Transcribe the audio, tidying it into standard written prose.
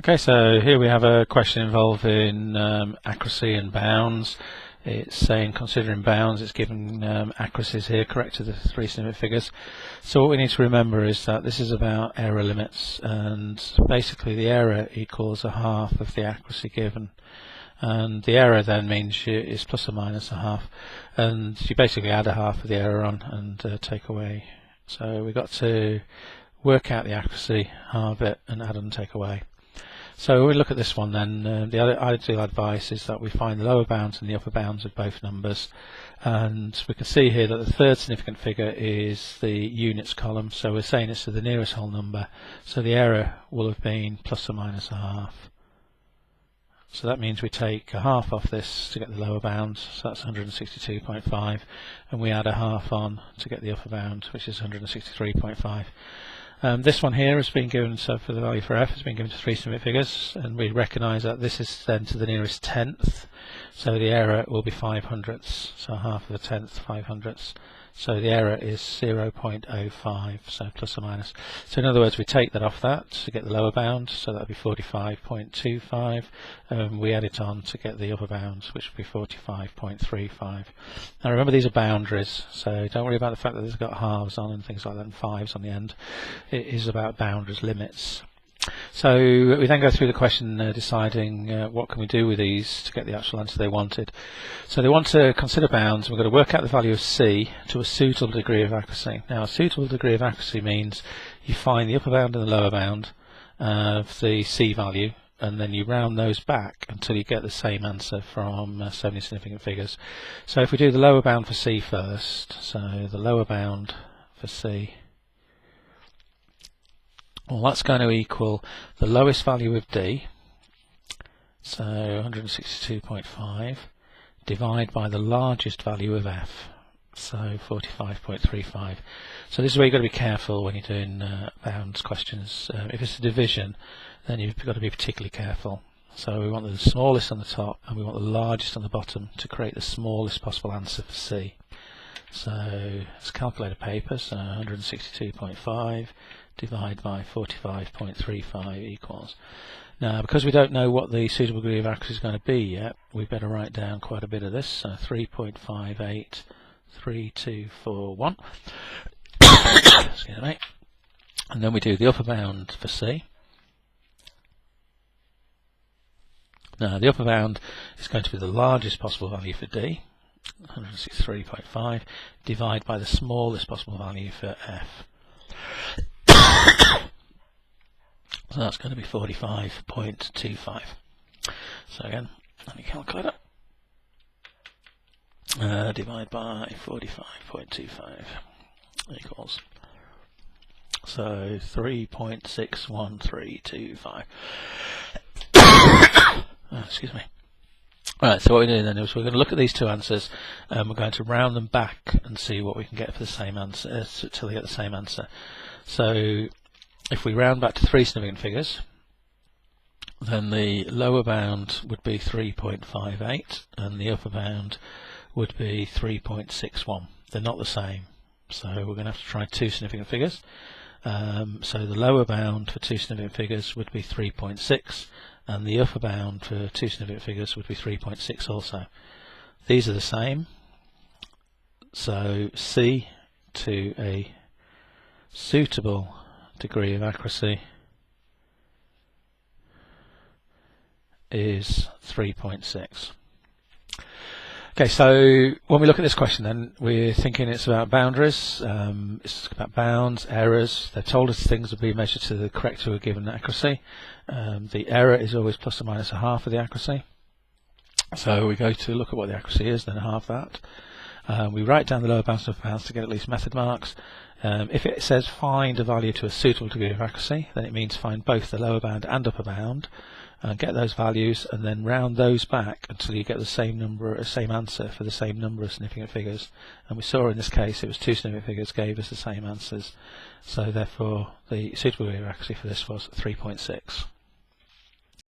Okay, so here we have a question involving accuracy and bounds. It's saying considering bounds, it's given accuracies here correct to the three significant figures. So what we need to remember is that this is about error limits, and basically the error equals a half of the accuracy given. And the error then means it's plus or minus a half, and you basically add a half of the error on and take away. So we've got to work out the accuracy, halve it, and add and take away. So when we look at this one then, the ideal advice is that we find the lower bounds and the upper bounds of both numbers, and we can see here that the third significant figure is the units column, so we're saying it's to the nearest whole number, so the error will have been plus or minus a half. So that means we take a half off this to get the lower bound, so that's 162.5, and we add a half on to get the upper bound, which is 163.5. This one here has been given, so for the value for f has been given to three significant figures, and we recognise that this is then to the nearest tenth, so the error will be 5/100ths, so half of a tenth, 5/100ths. So the error is 0.05, so plus or minus. So in other words, we take that off that to get the lower bound, so that would be 45.25. We add it on to get the upper bound, which would be 45.35. Now remember, these are boundaries, so don't worry about the fact that it's got halves on and things like that and fives on the end. It is about boundaries, limits. So we then go through the question deciding what can we do with these to get the actual answer they wanted. So they want to consider bounds, and we're going to work out the value of C to a suitable degree of accuracy. Now a suitable degree of accuracy means you find the upper bound and the lower bound of the C value, and then you round those back until you get the same answer from so many significant figures. So if we do the lower bound for C first, so the lower bound for C, well, that's going to equal the lowest value of D, so 162.5, divide by the largest value of F, so 45.35. So this is where you've got to be careful when you're doing bounds questions. If it's a division, then you've got to be particularly careful. So we want the smallest on the top and we want the largest on the bottom to create the smallest possible answer for C. So let's calculate a paper, so 162.5 divide by 45.35 equals. Now because we don't know what the suitable degree of accuracy is going to be yet, we better write down quite a bit of this, so 3.583241. Excuse me. And then we do the upper bound for C. Now the upper bound is going to be the largest possible value for D, 163.5, divide by the smallest possible value for F. So that's going to be 45.25. So again, let me calculate it. Divide by 45.25 equals, so 3.61325. Excuse me. Right, so what we're doing then is we're going to look at these two answers and we're going to round them back and see what we can get for the same answer, till we get the same answer. So if we round back to three significant figures, then the lower bound would be 3.58 and the upper bound would be 3.61. They're not the same, so we're going to have to try two significant figures. So the lower bound for two significant figures would be 3.6 and the upper bound for two significant figures would be 3.6 also. These are the same, so C to a suitable degree of accuracy is 3.6. Okay, so when we look at this question then, we're thinking it's about boundaries, it's about bounds, errors. They've told us things will be measured to the correct to a given accuracy. The error is always plus or minus a half of the accuracy. So we go to look at what the accuracy is, then half that. We write down the lower bounds and upper bounds to get at least method marks. If it says find a value to a suitable degree of accuracy, then it means find both the lower bound and upper bound, and get those values and then round those back until you get the same number, same answer for the same number of significant figures. And we saw in this case it was two significant figures gave us the same answers, so therefore the suitable degree of accuracy for this was 3.6.